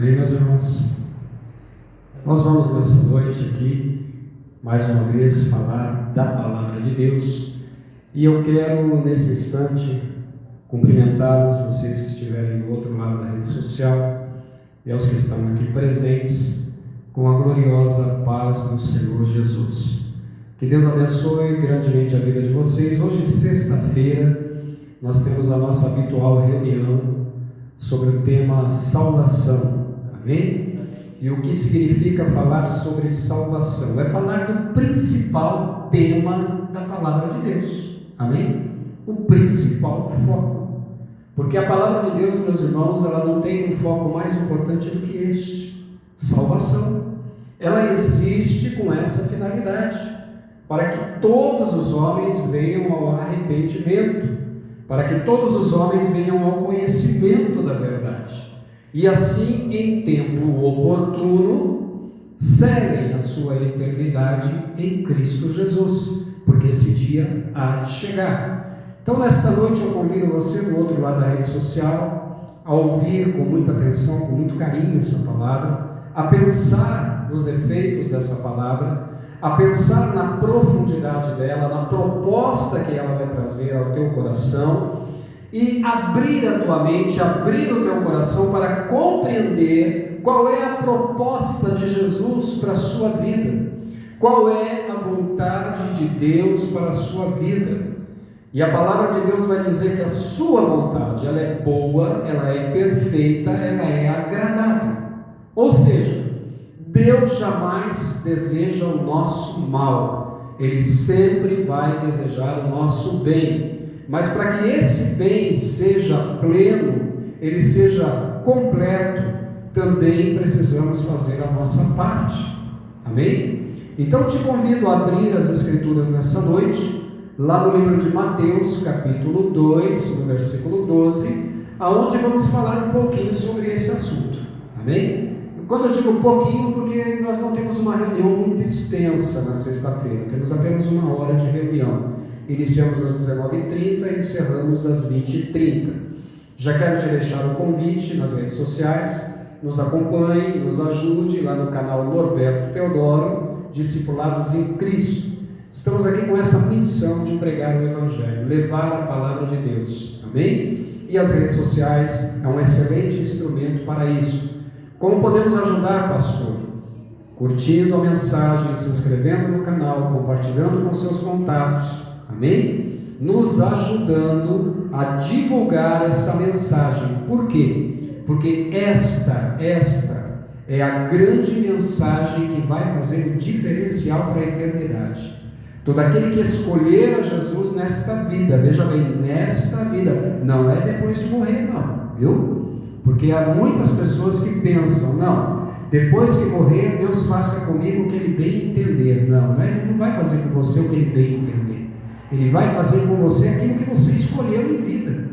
Amém, meus irmãos? Nós vamos nessa noite aqui, mais uma vez, falar da Palavra de Deus. E eu quero, nesse instante, cumprimentá-los, vocês que estiverem do outro lado da rede social, e aos que estão aqui presentes, com a gloriosa paz do Senhor Jesus. Que Deus abençoe grandemente a vida de vocês. Hoje, sexta-feira, nós temos a nossa habitual reunião sobre o tema salvação. Amém? E o que significa falar sobre salvação? É falar do principal tema da palavra de Deus. Amém? O principal foco. Porque a palavra de Deus, meus irmãos, ela não tem um foco mais importante do que este: salvação. Ela existe com essa finalidade, para que todos os homens venham ao arrependimento, para que todos os homens venham ao conhecimento da verdade, e assim, em tempo oportuno, selem a sua eternidade em Cristo Jesus, porque esse dia há de chegar. Então, nesta noite, eu convido você, do outro lado da rede social, a ouvir com muita atenção, com muito carinho essa palavra, a pensar nos efeitos dessa palavra, a pensar na profundidade dela, na proposta que ela vai trazer ao teu coração, e abrir a tua mente, abrir o teu coração para compreender qual é a proposta de Jesus para a sua vida, qual é a vontade de Deus para a sua vida. E a palavra de Deus vai dizer que a sua vontade, ela é boa, ela é perfeita, ela é agradável. Ou seja, Deus jamais deseja o nosso mal, Ele sempre vai desejar o nosso bem. Mas para que esse bem seja pleno, ele seja completo, também precisamos fazer a nossa parte. Amém? Então te convido a abrir as Escrituras nessa noite, lá no livro de Mateus, capítulo 2, no versículo 12, aonde vamos falar um pouquinho sobre esse assunto. Amém? Quando eu digo pouquinho, porque nós não temos uma reunião muito extensa na sexta-feira, temos apenas uma hora de reunião. Iniciamos às 19h30 e encerramos às 20h30. Já quero te deixar um convite nas redes sociais, nos acompanhe, nos ajude lá no canal Norberto Teodoro, Discipulados em Cristo. Estamos aqui com essa missão de pregar o Evangelho, levar a palavra de Deus. Amém? E as redes sociais é um excelente instrumento para isso. Como podemos ajudar, pastor? Curtindo a mensagem, se inscrevendo no canal, compartilhando com seus contatos, amém? Nos ajudando a divulgar essa mensagem. Por quê? Porque esta é a grande mensagem que vai fazer o diferencial para a eternidade. Todo aquele que escolher a Jesus nesta vida, veja bem, nesta vida, não é depois de morrer, não, viu? Porque há muitas pessoas que pensam, não, depois que morrer, Deus faça comigo o que Ele bem entender. Não, Ele não vai fazer com você o que Ele bem entender. Ele vai fazer com você aquilo que você escolheu em vida.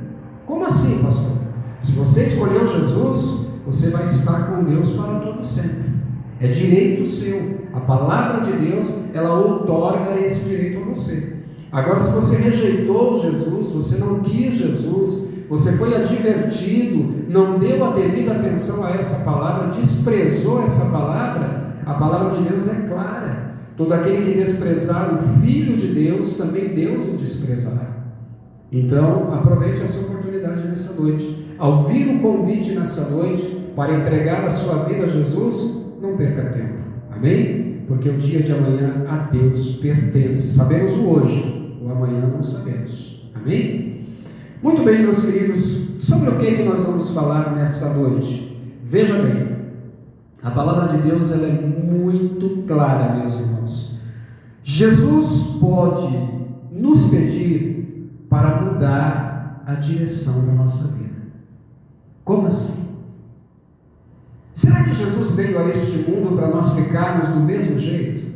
Como assim, pastor? Se você escolheu Jesus, você vai estar com Deus para todo sempre. É direito seu. A palavra de Deus, ela outorga esse direito a você. Agora, se você rejeitou Jesus, você não quis Jesus, você foi advertido, não deu a devida atenção a essa palavra, desprezou essa palavra, a palavra de Deus é clara. Todo aquele que desprezar o Filho de Deus, também Deus o desprezará. Então, aproveite essa oportunidade nessa noite. Ao ouvir o convite nessa noite para entregar a sua vida a Jesus, não perca tempo. Amém? Porque o dia de amanhã a Deus pertence. Sabemos o hoje, o amanhã não sabemos. Amém? Muito bem, meus queridos, sobre o que nós vamos falar nessa noite? Veja bem, a palavra de Deus ela é muito clara, meus irmãos. Jesus pode nos pedir para mudar a direção da nossa vida. Como assim? Será que Jesus veio a este mundo para nós ficarmos do mesmo jeito?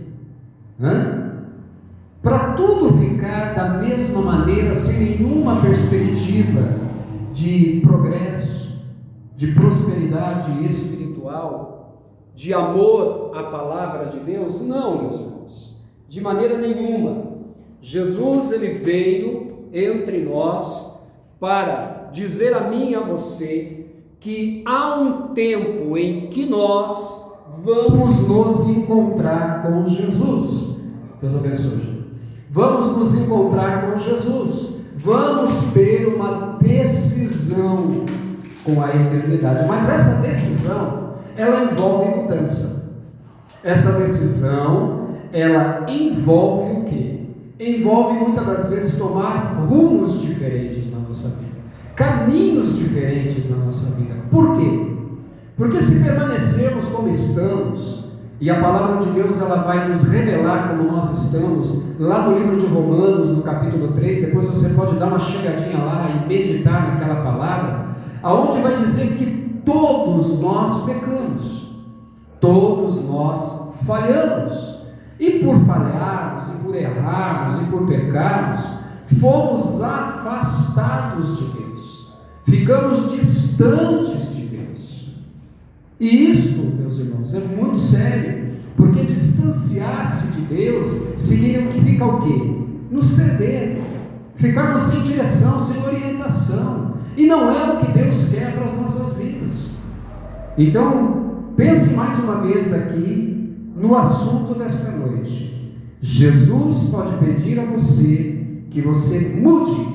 Para tudo ficar da mesma maneira, sem nenhuma perspectiva de progresso, de prosperidade espiritual, de amor à palavra de Deus? Não, meus irmãos, de maneira nenhuma. Jesus ele veio entre nós para dizer a mim e a você que há um tempo em que nós vamos nos encontrar com Jesus. Deus abençoe. Vamos nos encontrar com Jesus. Vamos ter uma decisão com a eternidade. Mas essa decisão, ela envolve mudança. Essa decisão, ela envolve o quê? Envolve muitas das vezes tomar rumos diferentes na nossa vida, caminhos diferentes na nossa vida. Por quê? Porque se permanecermos como estamos, e a palavra de Deus ela vai nos revelar como nós estamos, lá no livro de Romanos, no capítulo 3, depois você pode dar uma chegadinha lá e meditar naquela palavra, aonde vai dizer que todos nós pecamos, todos nós falhamos, e por falharmos, e por errarmos, e por pecarmos, fomos afastados de Deus, ficamos distantes de Deus. E isto, meus irmãos, é muito sério, porque distanciar-se de Deus significa o quê? Nos perder, ficarmos sem direção, sem orientação, e não é o que Deus quer para as nossas vidas. Então, pense mais uma vez aqui no assunto desta noite. Jesus pode pedir a você que você mude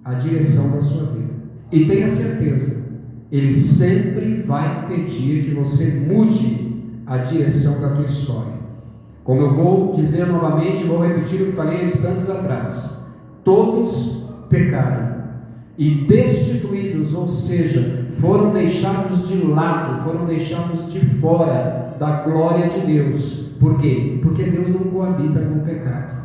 a direção da sua vida, e tenha certeza, Ele sempre vai pedir que você mude a direção da tua história. Como eu vou dizer novamente, vou repetir o que falei instantes atrás: todos pecaram e destituídos, ou seja, foram deixados de lado, foram deixados de fora da glória de Deus. Por quê? Porque Deus não coabita com o pecado.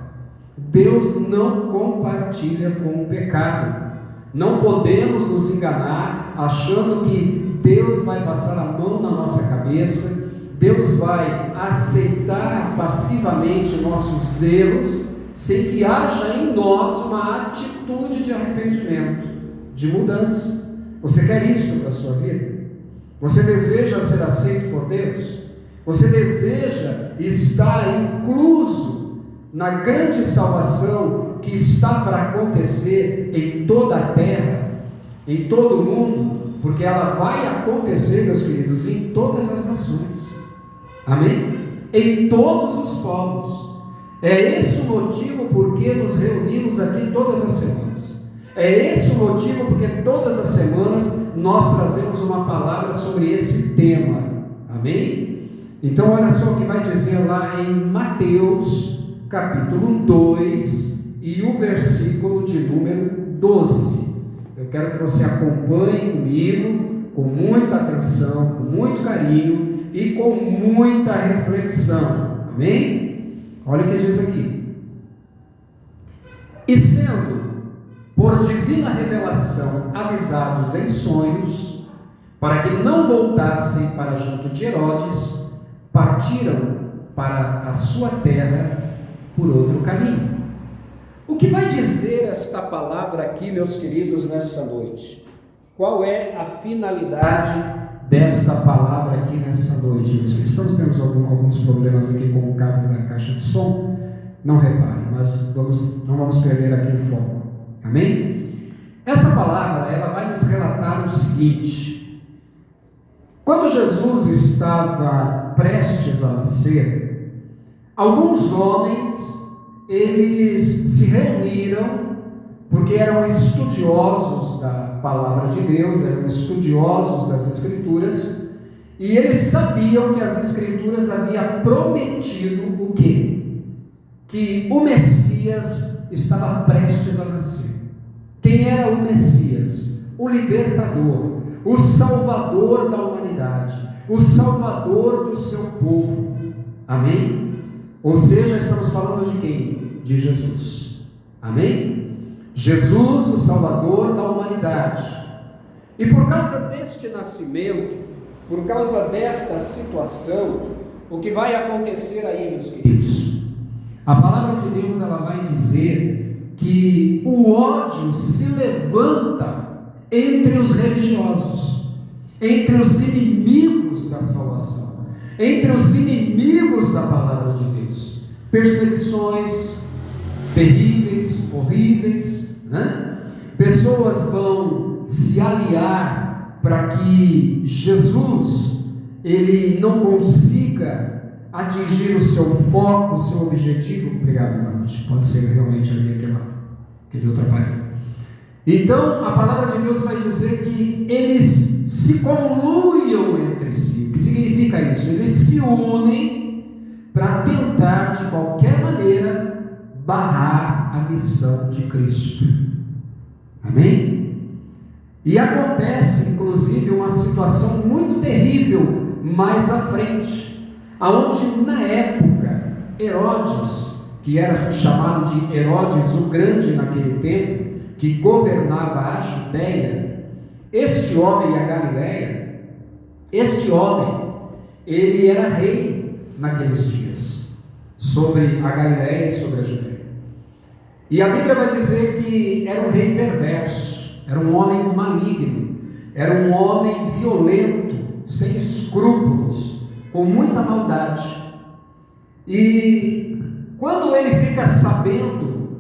Deus não compartilha com o pecado. Não podemos nos enganar achando que Deus vai passar a mão na nossa cabeça, Deus vai aceitar passivamente nossos erros, sem que haja em nós uma atitude de arrependimento, de mudança. Você quer isto para a sua vida? Você deseja ser aceito por Deus? Você deseja estar incluso na grande salvação que está para acontecer em toda a terra, em todo o mundo? Porque ela vai acontecer, meus queridos, em todas as nações. Amém? Em todos os povos. É esse o motivo por que nos reunimos aqui todas as semanas. É esse o motivo porque todas as semanas nós trazemos uma palavra sobre esse tema. Amém? Então olha só o que vai dizer lá em Mateus capítulo 2 e o versículo de número 12. Eu quero que você acompanhe comigo com muita atenção, com muito carinho e com muita reflexão. Amém? Olha o que diz aqui: e sendo por divina revelação avisados em sonhos, para que não voltassem para junto de Herodes, partiram para a sua terra por outro caminho. O que vai dizer esta palavra aqui, meus queridos, nessa noite? Qual é a finalidade desta palavra aqui nessa noite, meus cristãos? Temos alguns problemas aqui com o cabo da caixa de som, não reparem, mas não vamos perder aqui o foco. Amém? Essa palavra, ela vai nos relatar o seguinte: quando Jesus estava prestes a nascer, alguns homens, eles se reuniram, porque eram estudiosos da palavra de Deus, eram estudiosos das Escrituras, e eles sabiam que as Escrituras haviam prometido o quê? Que o Messias estava prestes a nascer. Quem era o Messias? O libertador, o salvador da humanidade, o salvador do seu povo. Amém? Ou seja, estamos falando de quem? De Jesus. Amém? Jesus, o salvador da humanidade. E por causa deste nascimento, por causa desta situação, o que vai acontecer aí, meus queridos? A palavra de Deus, ela vai dizer que o ódio se levanta entre os religiosos, entre os inimigos da salvação, entre os inimigos da palavra de Deus. Perseguições terríveis, horríveis, né? Pessoas vão se aliar para que Jesus ele não consiga atingir o seu foco, o seu objetivo. Obrigado, Marcos. Pode ser realmente ali aquele outro aparelho. Então, a palavra de Deus vai dizer que eles se conluiam entre si. O que significa isso? Eles se unem para tentar, de qualquer maneira, barrar a missão de Cristo. Amém? E acontece, inclusive, uma situação muito terrível mais à frente, aonde na época Herodes, que era chamado de Herodes o Grande naquele tempo, que governava a Judéia, este homem e a Galiléia, ele era rei naqueles dias, sobre a Galiléia e sobre a Judéia. E a Bíblia vai dizer que era um rei perverso, era um homem maligno, era um homem violento, sem escrúpulos, com muita maldade. E quando ele fica sabendo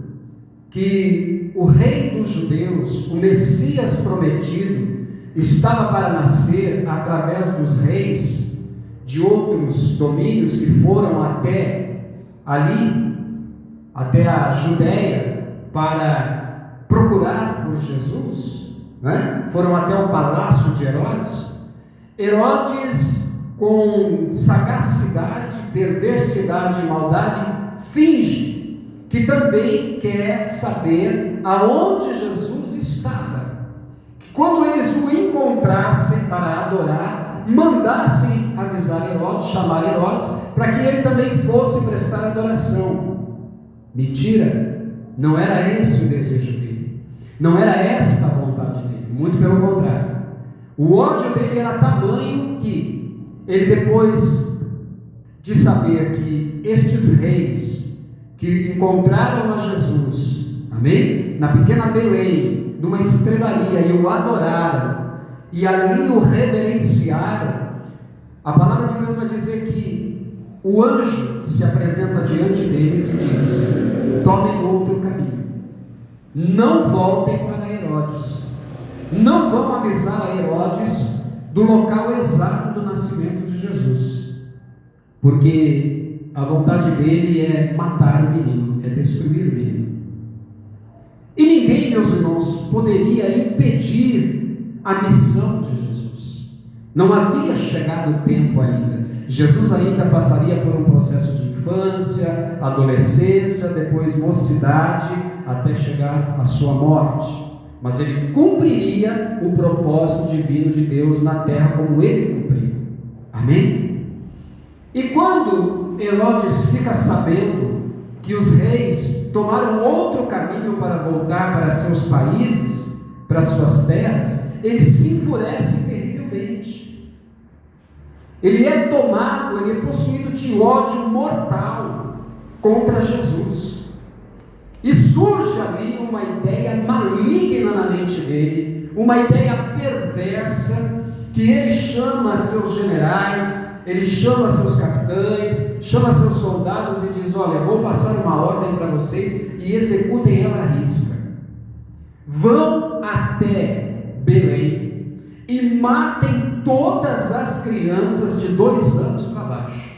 que o rei dos judeus, o Messias prometido, estava para nascer através dos reis de outros domínios que foram até ali, até a Judéia, para procurar por Jesus, né? Foram até o palácio de Herodes. Herodes, com sagacidade, perversidade e maldade, finge que também quer saber aonde Jesus estava. Que quando eles o encontrassem para adorar, mandassem avisar Herodes, chamar Herodes, para que ele também fosse prestar adoração. Mentira, não era esse o desejo dele, não era esta a vontade dele, muito pelo contrário. O ódio dele era tamanho que ele, depois de saber que estes reis que encontraram a Jesus, amém? Na pequena Belém, numa estrebaria, e o adoraram, e ali o reverenciaram, a palavra de Deus vai dizer que o anjo se apresenta diante deles e diz: tomem outro caminho, não voltem para Herodes, não vão avisar a Herodes do local exato do nascimento de Jesus, porque a vontade dele é matar o menino, é destruir o menino. E ninguém, meus irmãos, poderia impedir a missão de Jesus. Não havia chegado o tempo ainda. Jesus ainda passaria por um processo de infância, adolescência, depois mocidade, até chegar à sua morte. Mas ele cumpriria o propósito divino de Deus na terra como ele cumpriu. Amém? E quando Herodes fica sabendo que os reis tomaram outro caminho para voltar para seus países, para suas terras, ele se enfurece terrivelmente. Ele é tomado, ele é possuído de ódio mortal contra Jesus. E surge ali uma ideia maligna na mente dele, uma ideia perversa, que ele chama seus generais, ele chama seus capitães, chama seus soldados e diz: olha, vou passar uma ordem para vocês e executem ela à risca. Vão até Belém e matem todas as crianças de 2 anos para baixo,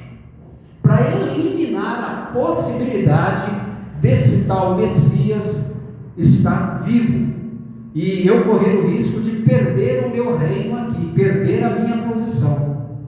para eliminar a possibilidade desse tal Messias estar vivo, e eu correr o risco de perder o meu reino aqui, perder a minha posição.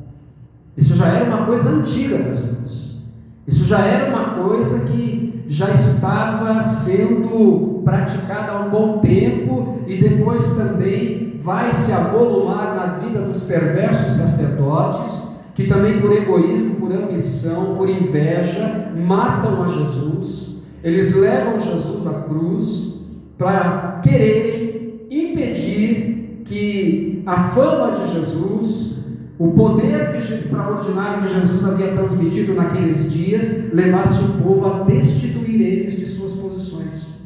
Isso já era uma coisa antiga, meus irmãos. Isso já era uma coisa que já estava sendo praticada há um bom tempo, e depois também vai se avolumar na vida dos perversos sacerdotes, que também por egoísmo, por ambição, por inveja, matam a Jesus. Eles levam Jesus à cruz para quererem impedir que a fama de Jesus, o poder extraordinário que Jesus havia transmitido naqueles dias, levasse o povo a destituir eles de suas posições.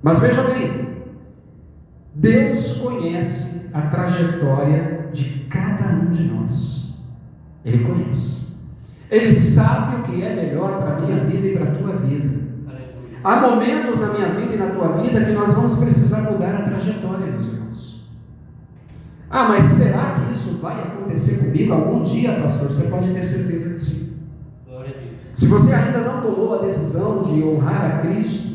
Mas veja bem, Deus conhece a trajetória de cada um de nós. Ele conhece. Ele sabe o que é melhor para a minha vida e para a tua vida. Há momentos na minha vida e na tua vida que nós vamos precisar mudar a trajetória, meus irmãos. Ah, mas será que isso vai acontecer comigo algum dia, pastor? Você pode ter certeza que sim. Se você ainda não tomou a decisão de honrar a Cristo,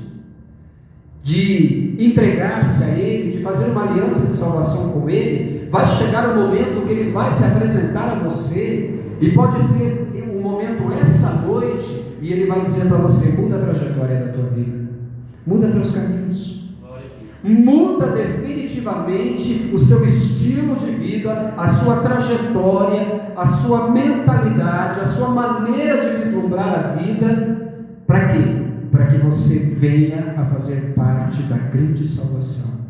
de entregar-se a Ele, de fazer uma aliança de salvação com Ele, vai chegar o momento que Ele vai se apresentar a você, e pode ser um momento essa noite, e Ele vai dizer para você: muda a trajetória da tua vida, muda teus caminhos, muda definitivamente o seu estilo de vida, a sua trajetória, a sua mentalidade, a sua maneira de vislumbrar a vida. Para quê? Para que você venha a fazer parte da grande salvação.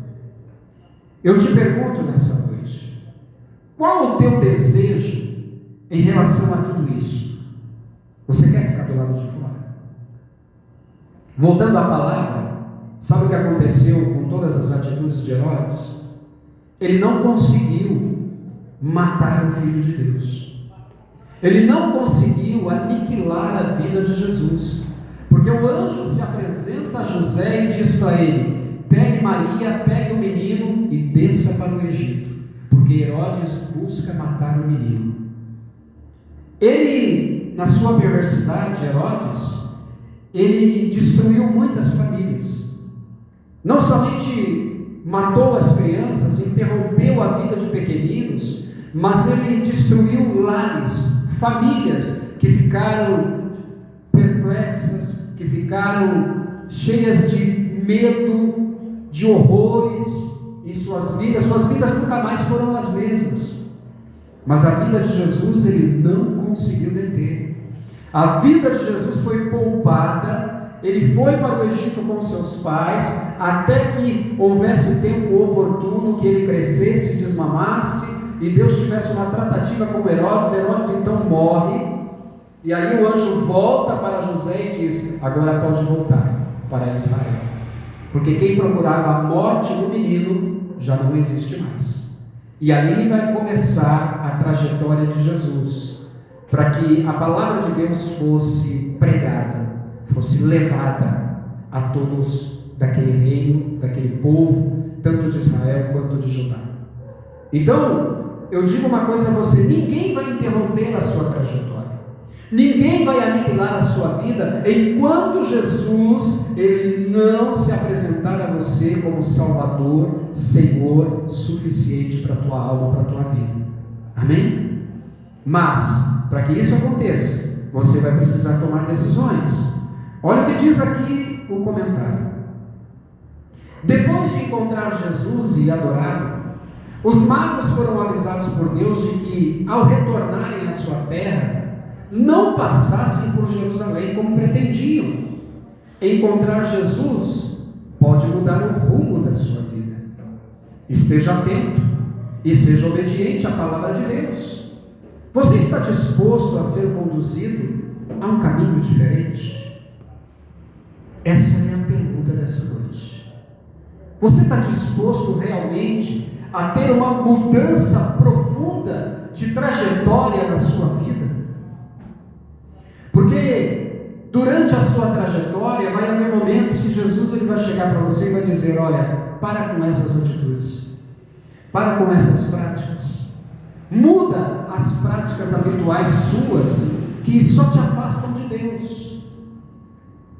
Eu te pergunto nessa noite: qual o teu desejo em relação a tudo isso? Você quer ficar do lado de fora? Voltando à palavra, sabe o que aconteceu com todas as atitudes de Herodes? Ele não conseguiu matar o Filho de Deus. Ele não conseguiu aniquilar a vida de Jesus. Porque o anjo se apresenta a José e diz para ele: pegue Maria, pegue o menino e desça para o Egito, porque Herodes busca matar o menino. Ele, na sua perversidade, Herodes, ele destruiu muitas famílias. Não somente matou as crianças, interrompeu a vida de pequeninos, mas ele destruiu lares, famílias que ficaram perplexas, que ficaram cheias de medo, de horrores em suas vidas nunca mais foram as mesmas. Mas a vida de Jesus ele não conseguiu deter. A vida de Jesus foi poupada, ele foi para o Egito com seus pais, até que houvesse tempo oportuno, que ele crescesse, desmamasse, e Deus tivesse uma tratativa com Herodes. Herodes então morre, e aí o anjo volta para José e diz: agora pode voltar para Israel, porque quem procurava a morte do menino já não existe mais. E ali vai começar a trajetória de Jesus, para que a palavra de Deus fosse pregada, fosse levada a todos daquele reino, daquele povo, tanto de Israel quanto de Judá. Então, eu digo uma coisa a você: ninguém vai interromper a sua trajetória, ninguém vai aniquilar a sua vida, enquanto Jesus ele não se apresentar a você como Salvador, Senhor, suficiente para a tua alma, para a tua vida. Amém? Mas, para que isso aconteça, você vai precisar tomar decisões. Olha o que diz aqui o comentário. Depois de encontrar Jesus e adorá-lo, os magos foram avisados por Deus de que, ao retornarem à sua terra, não passassem por Jerusalém como pretendiam. Encontrar Jesus pode mudar o rumo da sua vida. Esteja atento e seja obediente à palavra de Deus. Você está disposto a ser conduzido a um caminho diferente? Essa é a pergunta dessa noite. Você está disposto realmente a ter uma mudança profunda de trajetória na sua vida? Porque durante a sua trajetória vai haver momentos que Jesus ele vai chegar para você e vai dizer: olha, para com essas atitudes, para com essas práticas, muda as práticas habituais suas que só te afastam de Deus.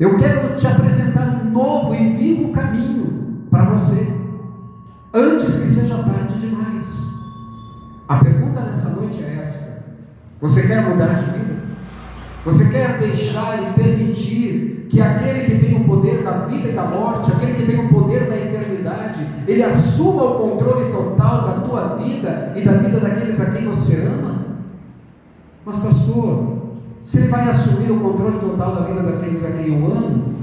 Eu quero te apresentar um novo e vivo caminho para você, antes que seja tarde demais. A pergunta nessa noite é esta: você quer mudar de vida? Você quer deixar e permitir que aquele que tem o poder da vida e da morte, aquele que tem o poder da eternidade, ele assuma o controle total da tua vida e da vida daqueles a quem você ama? Mas pastor, se ele vai assumir o controle total da vida daqueles a quem eu amo,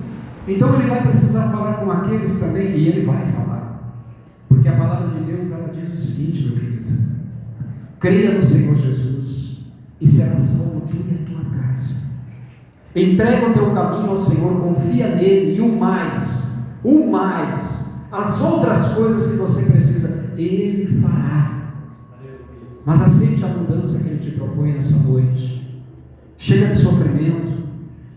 então ele vai precisar falar com aqueles também, e ele vai falar, porque a palavra de Deus ela diz o seguinte, meu querido: creia no Senhor Jesus e será salvo tu e a tua casa. Entrega o teu caminho ao Senhor, confia nele, e o mais, as outras coisas que você precisa, ele fará. Mas aceite a mudança que ele te propõe nessa noite. Chega de sofrimento,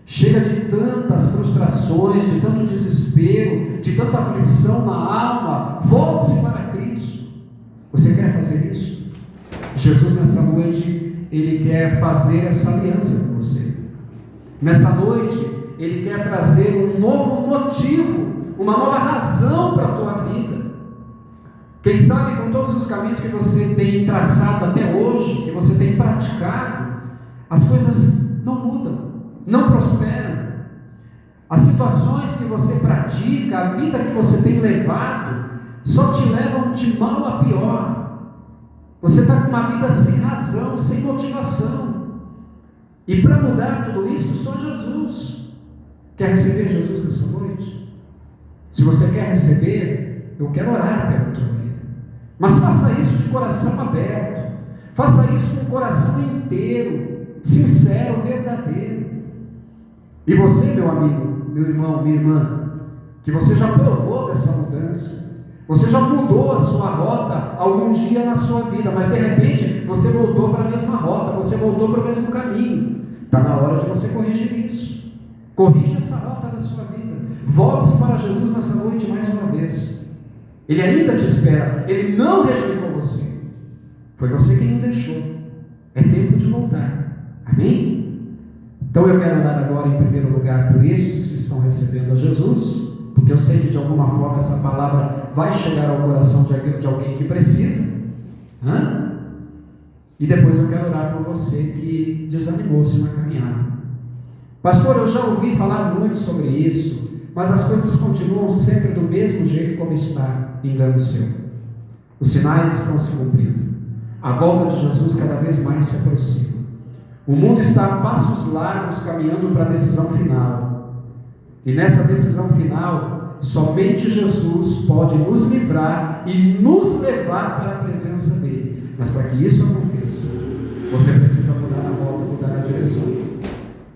chega de tantas frustrações, de tanto desespero, de tanta aflição na alma. Volte-se para Cristo. Você quer fazer isso? Ele quer fazer essa aliança com você. Nessa noite, Ele quer trazer um novo motivo, uma nova razão para a tua vida. Quem sabe com todos os caminhos que você tem traçado até hoje, que você tem praticado, as coisas não mudam, não prosperam. As situações que você pratica, a vida que você tem levado, só te levam de mal a pior. Você está com uma vida sem razão, sem motivação. E para mudar tudo isso, só Jesus. Quer receber Jesus nessa noite? Se você quer receber, eu quero orar pela tua vida. Mas faça isso de coração aberto. Faça isso com o coração inteiro, sincero, verdadeiro. E você, meu amigo, meu irmão, minha irmã, que você já provou dessa mudança, você já mudou a sua rota algum dia na sua vida, mas de repente você voltou para a mesma rota, você voltou para o mesmo caminho. Está na hora de você corrigir isso. Corrija essa rota da sua vida. Volte-se para Jesus nessa noite mais uma vez. Ele ainda te espera. Ele não rejeitou você. Foi você quem o deixou. É tempo de voltar. Amém? Então eu quero orar agora em primeiro lugar por estes que estão recebendo a Jesus, porque eu sei que de alguma forma essa palavra vai chegar ao coração de alguém que precisa. E depois eu quero orar por você que desanimou-se na caminhada. Pastor, eu já ouvi falar muito sobre isso, mas as coisas continuam sempre do mesmo jeito como está. Engano seu. Os sinais estão se cumprindo. A volta de Jesus cada vez mais se aproxima. O mundo está a passos largos caminhando para a decisão final. E nessa decisão final, somente Jesus pode nos livrar e nos levar para a presença dele. Mas para que isso aconteça, você precisa mudar a rota, mudar a direção.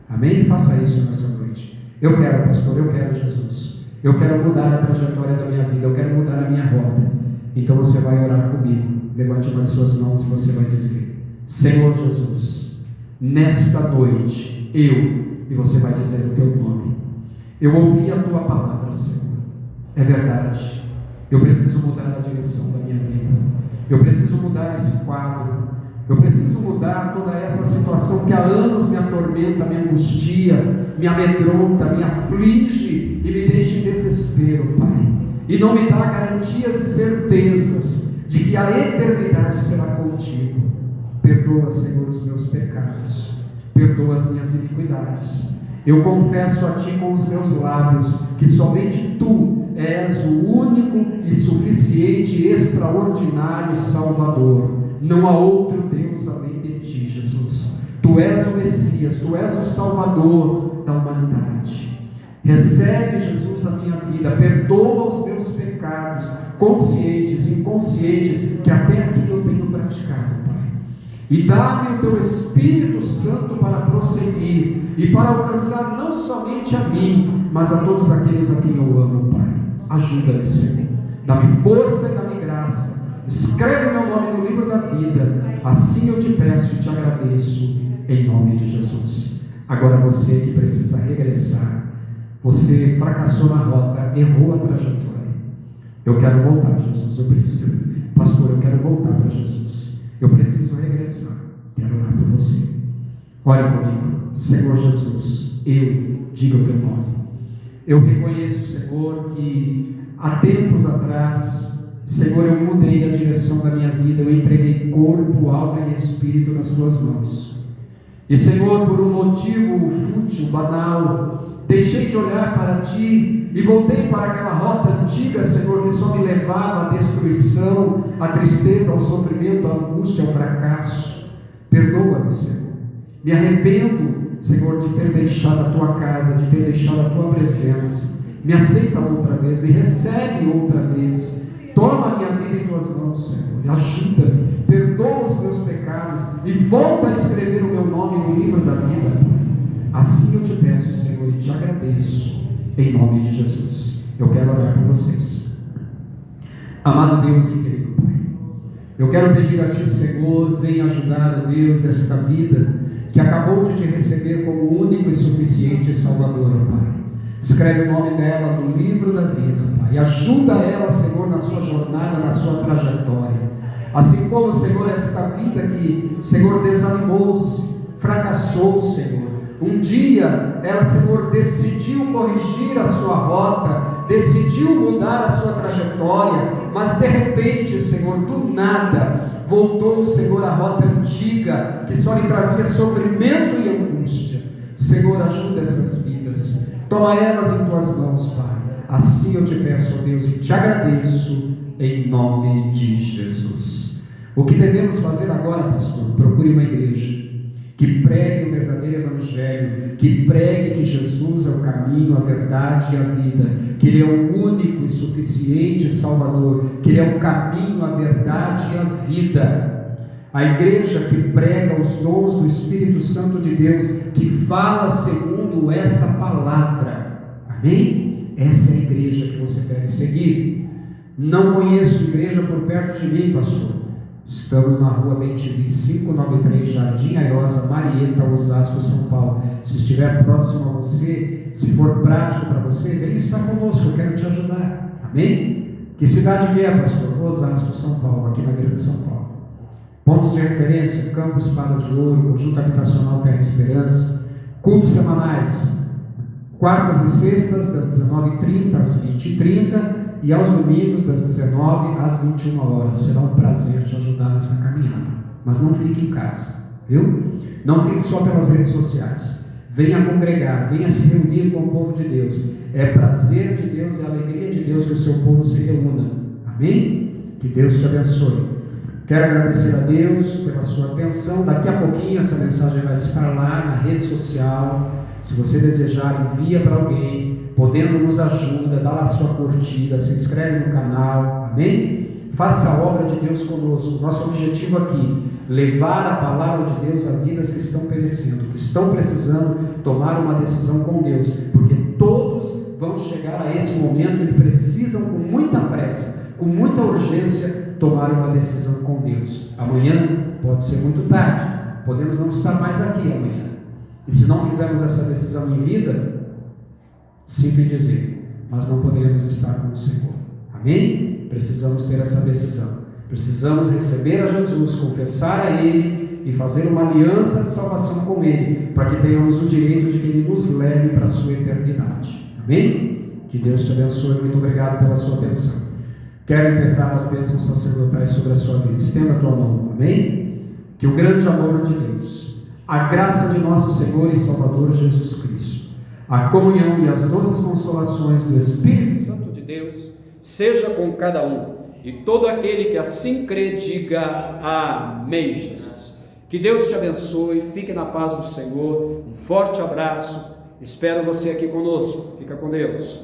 Amém? Faça isso nessa noite. Eu quero, pastor, eu quero Jesus. Eu quero mudar a trajetória da minha vida, eu quero mudar a minha rota. Então você vai orar comigo. Levante uma de suas mãos e você vai dizer: Senhor Jesus, nesta noite, e você vai dizer o teu nome. Eu ouvi a tua palavra, Senhor. É verdade. Eu preciso mudar a direção da minha vida. Eu preciso mudar esse quadro. Eu preciso mudar toda essa situação que há anos me atormenta, me angustia, me amedronta, me aflige e me deixa em desespero, Pai. E não me dá garantias e certezas de que a eternidade será contigo. Perdoa, Senhor, os meus pecados. Perdoa as minhas iniquidades. Eu confesso a Ti com os meus lábios que somente Tu és o único e suficiente e extraordinário Salvador. Não há outro Deus além de Ti, Jesus. Tu és o Messias, Tu és o Salvador da humanidade. Recebe, Jesus, a minha vida. Perdoa os meus pecados, conscientes e inconscientes, que até aqui eu tenho praticado, Pai. E dá-me o Teu Espírito Santo para prosseguir e para alcançar não somente a mim, mas a todos aqueles a quem eu amo, Pai. Ajuda-me, Senhor. Dá-me força e dá-me graça. Escreve o meu nome no livro da vida. Assim eu te peço e te agradeço, em nome de Jesus. Agora você que precisa regressar, você fracassou na rota, errou a trajetória. Eu quero voltar, Jesus. Eu preciso, pastor, eu quero voltar para Jesus. Eu preciso regressar. Quero orar por você. Ore comigo. Senhor Jesus, diga o teu nome. Eu reconheço, Senhor, que há tempos atrás, Senhor, eu mudei a direção da minha vida. Eu entreguei corpo, alma e espírito nas tuas mãos. E, Senhor, por um motivo fútil, banal, deixei de olhar para Ti e voltei para aquela rota antiga, Senhor, que só me levava à destruição, à tristeza, ao sofrimento, à angústia, ao fracasso. Perdoa-me, Senhor. Me arrependo, Senhor, de ter deixado a Tua casa, de ter deixado a Tua presença. Me aceita outra vez, me recebe outra vez. Toma a minha vida em Tuas mãos, Senhor. Ajuda-me, perdoa os meus pecados e volta a escrever o meu nome no livro da vida. Assim eu te peço, Senhor, e te agradeço, em nome de Jesus. Eu quero orar por vocês. Amado Deus e querido Pai, eu quero pedir a Ti, Senhor, venha ajudar, ó Deus, esta vida que acabou de Te receber como único e suficiente Salvador, ó Pai. Escreve o nome dela no livro da vida, Pai, e ajuda ela, Senhor, na sua jornada, na sua trajetória. Assim como, Senhor, esta vida que, Senhor, desanimou-se, fracassou, Senhor. Um dia ela, Senhor, decidiu corrigir a sua rota, decidiu mudar a sua trajetória, mas de repente, Senhor, do nada, voltou, Senhor, à rota antiga, que só lhe trazia sofrimento e angústia. Senhor, ajuda essas vidas, toma elas em tuas mãos, Pai. Assim eu te peço, ó Deus, e te agradeço, em nome de Jesus. O que devemos fazer agora, pastor? Procure uma igreja que pregue o verdadeiro evangelho, que pregue que Jesus é o caminho, a verdade e a vida, que Ele é o único e suficiente Salvador, que Ele é o caminho, a verdade e a vida. A igreja que prega os dons do Espírito Santo de Deus, que fala segundo essa palavra. Amém? Essa é a igreja que você deve seguir. Não conheço igreja por perto de mim, pastor. Estamos na rua Bem-TV 593, Jardim Airosa, Marieta, Osasco, São Paulo. Se estiver próximo a você, se for prático para você, venha estar conosco, eu quero te ajudar. Amém? Que cidade que é, pastor? Osasco, São Paulo, aqui na Grande São Paulo. Pontos de referência: Campo Espada de Ouro, Conjunto Habitacional Terra Esperança. Cultos semanais, quartas e sextas, das 19h30 às 20h30. E aos domingos, das 19 às 21 horas. Será um prazer te ajudar nessa caminhada. Mas não fique em casa, viu? Não fique só pelas redes sociais. Venha congregar, venha se reunir com o povo de Deus. É prazer de Deus, é alegria de Deus que o seu povo se reúna. Amém? Que Deus te abençoe. Quero agradecer a Deus pela sua atenção. Daqui a pouquinho essa mensagem vai espalhar na rede social. Se você desejar, envia para alguém. Podendo, nos ajuda, dá lá a sua curtida, se inscreve no canal, amém? Faça a obra de Deus conosco. Nosso objetivo aqui, levar a palavra de Deus a vidas que estão perecendo, que estão precisando tomar uma decisão com Deus, porque todos vão chegar a esse momento e precisam com muita pressa, com muita urgência, tomar uma decisão com Deus. Amanhã pode ser muito tarde, podemos não estar mais aqui amanhã, e se não fizermos essa decisão em vida, sinto dizer, mas não poderemos estar com o Senhor. Amém? Precisamos ter essa decisão. Precisamos receber a Jesus, confessar a Ele e fazer uma aliança de salvação com Ele, para que tenhamos o direito de que Ele nos leve para a sua eternidade. Amém? Que Deus te abençoe. Muito obrigado pela sua atenção. Quero impetrar as bênçãos sacerdotais sobre a sua vida. Estenda a tua mão. Amém? Que o grande amor de Deus, a graça de nosso Senhor e Salvador Jesus Cristo, a comunhão e as doces consolações do Espírito Santo de Deus seja com cada um, e todo aquele que assim crê diga amém, Jesus. Que Deus te abençoe, fique na paz do Senhor, um forte abraço, espero você aqui conosco, fica com Deus.